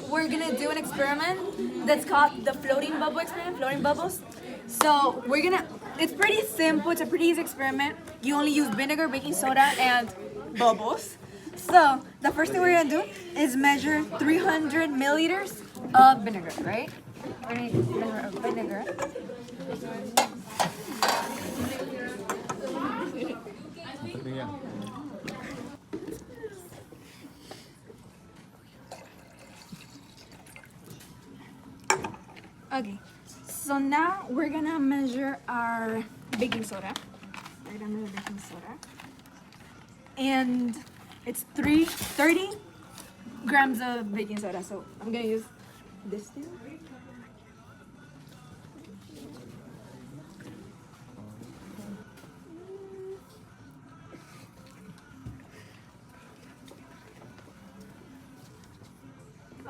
we're gonna do an experiment that's called the floating bubble experiment, floating bubbles. So it's pretty simple, it's a pretty easy experiment. You only use vinegar, baking soda, and bubbles. So the first thing we're gonna do is measure 300 milliliters of vinegar, right? We're gonna measure of vinegar. Okay, so now we're gonna measure our baking soda. We're gonna measure baking soda. And it's 30 grams of baking soda. So I'm gonna use this thing.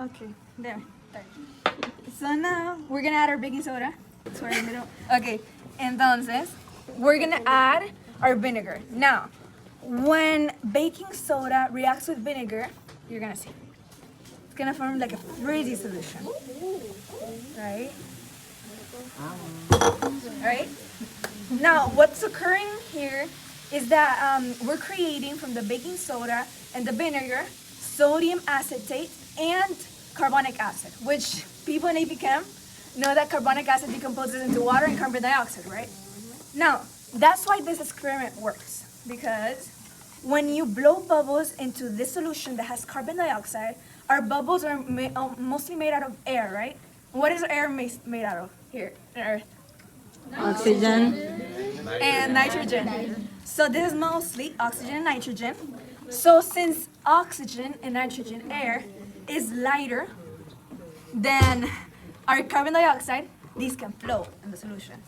Okay, there. So now we're gonna add our baking soda. So we're in the middle. Okay, entonces we're gonna add our vinegar. Now, when baking soda reacts with vinegar, you're gonna see. It's gonna form like a frizzy solution. Right? Right? Now, what's occurring here is that we're creating from the baking soda and the vinegar sodium acetate and carbonic acid, which people in AP Chem know that carbonic acid decomposes into water and carbon dioxide, right? Now, that's why this experiment works, because when you blow bubbles into this solution that has carbon dioxide, our bubbles are mostly made out of air, right? What is air made out of here on Earth? Oxygen. And nitrogen. So this is mostly oxygen and nitrogen. So since oxygen and nitrogen air is lighter than our carbon dioxide, these can float in the solution.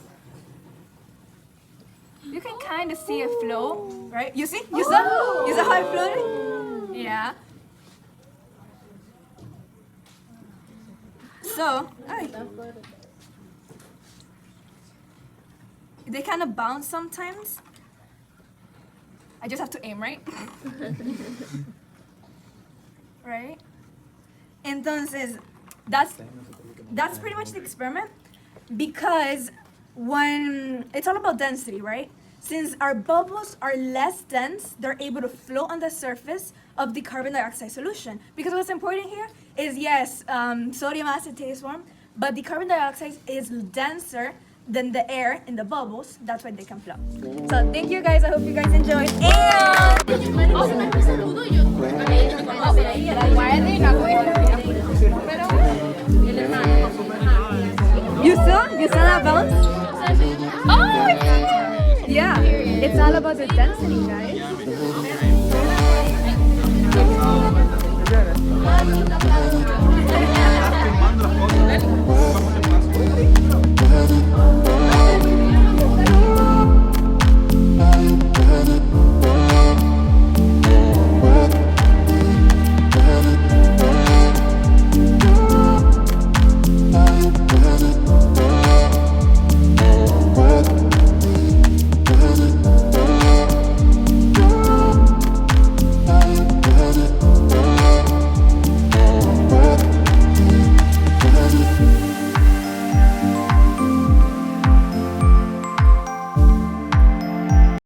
You can kind of see it flow, right? You see? You saw? You saw how it floated? Yeah. So, they kind of bounce sometimes. I just have to aim, right? Right? Entonces, that's pretty much the experiment, because when it's all about density, right? Since our bubbles are less dense, they're able to float on the surface of the carbon dioxide solution. Because what's important here is, yes, sodium acetate is formed, but the carbon dioxide is denser than the air in the bubbles. That's why they can float. So thank you guys. I hope you guys enjoyed. You saw that bounce? Oh, yeah. It's all about the density, guys.